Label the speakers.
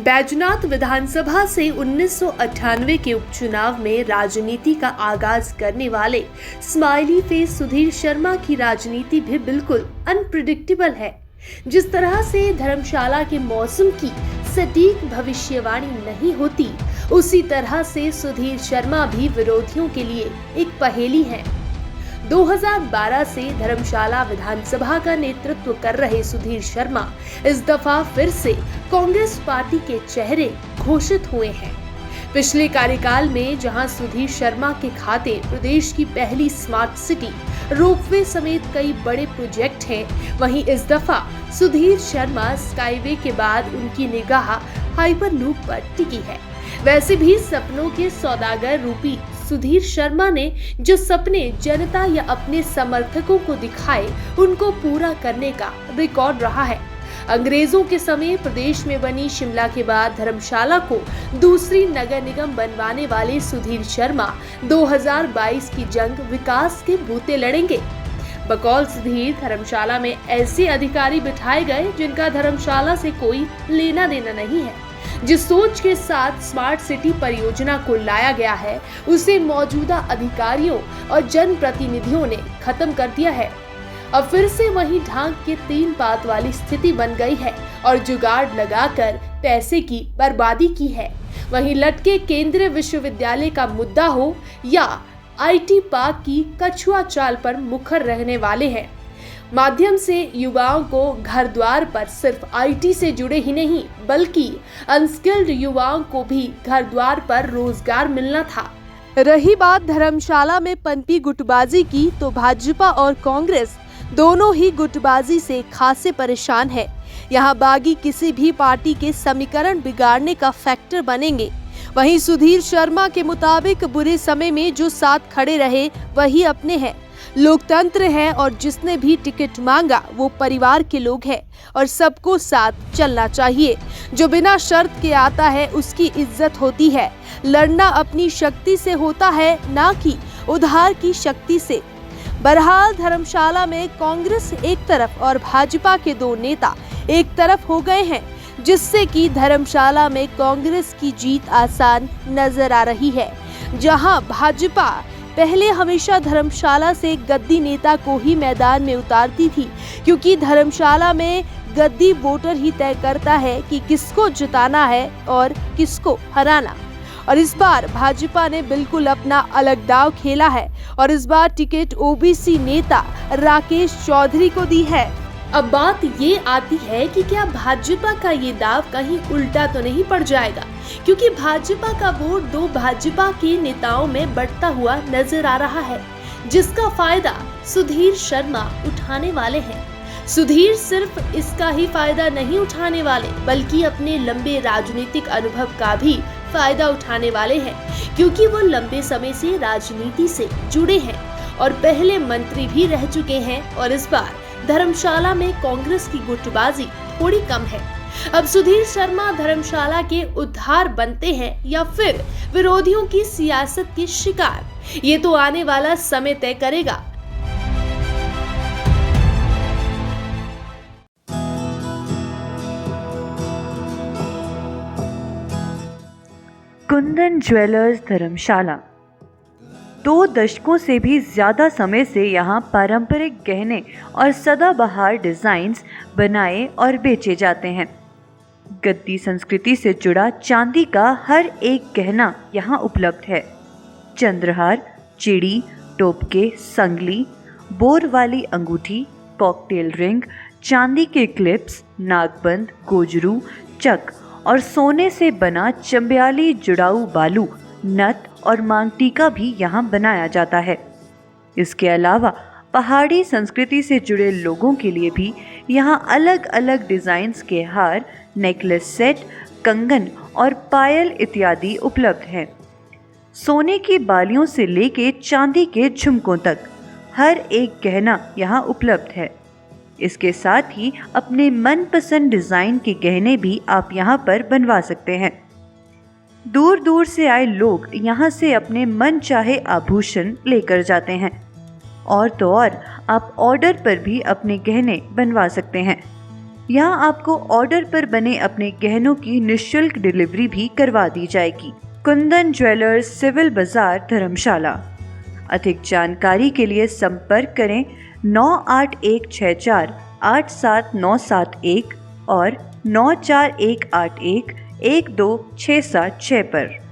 Speaker 1: बैजनाथ विधानसभा से 1998 के उपचुनाव में राजनीति का आगाज करने वाले स्माइली फेस सुधीर शर्मा की राजनीति भी बिल्कुल अनप्रिडिक्टेबल है। जिस तरह से धर्मशाला के मौसम की सटीक भविष्यवाणी नहीं होती, उसी तरह से सुधीर शर्मा भी विरोधियों के लिए एक पहेली है। 2012 से धर्मशाला विधानसभा का नेतृत्व कर रहे सुधीर शर्मा इस दफा फिर से कांग्रेस पार्टी के चेहरे घोषित हुए हैं। पिछले कार्यकाल में जहां सुधीर शर्मा के खाते प्रदेश की पहली स्मार्ट सिटी, रोपवे समेत कई बड़े प्रोजेक्ट हैं, वहीं इस दफा सुधीर शर्मा स्काईवे के बाद उनकी निगाह हाइपर लूप पर टिकी है। वैसे भी सपनों के सौदागर रूपी सुधीर शर्मा ने जो सपने जनता या अपने समर्थकों को दिखाए, उनको पूरा करने का रिकॉर्ड रहा है। अंग्रेजों के समय प्रदेश में बनी शिमला के बाद धर्मशाला को दूसरी नगर निगम बनवाने वाले सुधीर शर्मा 2022 की जंग विकास के बूते लड़ेंगे। बकौल सुधीर, धर्मशाला में ऐसे अधिकारी बिठाए गए जिनका धर्मशाला से कोई लेना देना नहीं है। जिस सोच के साथ स्मार्ट सिटी परियोजना को लाया गया है, उसे मौजूदा अधिकारियों और जनप्रतिनिधियों ने खत्म कर दिया है। अब फिर से वही ढांक के 3 पात वाली स्थिति बन गई है और जुगाड़ लगाकर पैसे की बर्बादी की है। वहीं लटके केंद्रीय विश्वविद्यालय का मुद्दा हो या IT पार्क की कछुआ चाल पर मुखर रहने वाले हैं। माध्यम से युवाओं को घर द्वार पर सिर्फ IT से जुड़े ही नहीं, बल्कि अनस्किल्ड युवाओं को भी घर द्वार पर रोजगार मिलना था। रही बात धर्मशाला में पनपी गुटबाजी की, तो भाजपा और कांग्रेस दोनों ही गुटबाजी से खासे परेशान है। यहाँ बागी किसी भी पार्टी के समीकरण बिगाड़ने का फैक्टर बनेंगे। वहीं सुधीर शर्मा के मुताबिक बुरे समय में जो साथ खड़े रहे वही अपने हैं। लोकतंत्र है और जिसने भी टिकट मांगा वो परिवार के लोग हैं और सबको साथ चलना चाहिए। जो बिना शर्त के आता है उसकी इज्जत होती है। लड़ना अपनी शक्ति से होता है, ना कि उधार की शक्ति से। बहरहाल धर्मशाला में कांग्रेस एक तरफ और भाजपा के 2 नेता एक तरफ हो गए हैं, जिससे कि धर्मशाला में कांग्रेस की जीत आसान नजर आ रही है। जहां भाजपा पहले हमेशा धर्मशाला से गद्दी नेता को ही मैदान में उतारती थी, क्योंकि धर्मशाला में गद्दी वोटर ही तय करता है कि किसको जिताना है और किसको हराना। और इस बार भाजपा ने बिल्कुल अपना अलग दाव खेला है और इस बार टिकट OBC नेता राकेश चौधरी को दी है। अब बात ये आती है कि क्या भाजपा का ये दाव कहीं उल्टा तो नहीं पड़ जाएगा, क्योंकि भाजपा का वोट 2 भाजपा के नेताओं में बढ़ता हुआ नजर आ रहा है, जिसका फायदा सुधीर शर्मा उठाने वाले हैं। सुधीर सिर्फ इसका ही फायदा नहीं उठाने वाले, बल्कि अपने लंबे राजनीतिक अनुभव का भी फायदा उठाने वाले हैं, क्योंकि वो लंबे समय से राजनीति से जुड़े हैं और पहले मंत्री भी रह चुके हैं। और इस बार धर्मशाला में कांग्रेस की गुटबाजी थोड़ी कम है। अब सुधीर शर्मा धर्मशाला के उद्धार बनते हैं या फिर विरोधियों की सियासत के शिकार, ये तो आने वाला समय तय करेगा।
Speaker 2: कुंदन ज्वेलर्स धर्मशाला 2 दशकों से भी ज़्यादा समय से यहाँ पारंपरिक गहने और सदाबहार डिज़ाइंस बनाए और बेचे जाते हैं। गद्दी संस्कृति से जुड़ा चांदी का हर एक गहना यहाँ उपलब्ध है। चंद्रहार, चिड़ी, टोपके, संगली, बोर वाली अंगूठी, कॉकटेल रिंग, चांदी के क्लिप्स, नागबंद, गोजरू, चक और सोने से बना चंब्याली जुड़ाऊ बालू, नथ और मांग टीका भी यहाँ बनाया जाता है। इसके अलावा पहाड़ी संस्कृति से जुड़े लोगों के लिए भी यहाँ अलग अलग डिज़ाइंस के हार, नेकलेस सेट, कंगन और पायल इत्यादि उपलब्ध हैं। सोने की बालियों से लेके चांदी के झुमकों तक हर एक गहना यहाँ उपलब्ध है। इसके साथ ही अपने मनपसंद डिज़ाइन के गहने भी आप यहाँ पर बनवा सकते हैं। दूर दूर से आए लोग यहाँ से अपने मन चाहे आभूषण लेकर जाते हैं और तो और आप ऑर्डर पर भी अपने गहने बनवा सकते हैं। यहाँ आपको ऑर्डर पर बने अपने गहनों की निःशुल्क डिलीवरी भी करवा दी जाएगी। कुंदन ज्वेलर्स, सिविल बाजार, धर्मशाला। अधिक जानकारी के लिए संपर्क करें 9816487971 और 94181 12676 पर।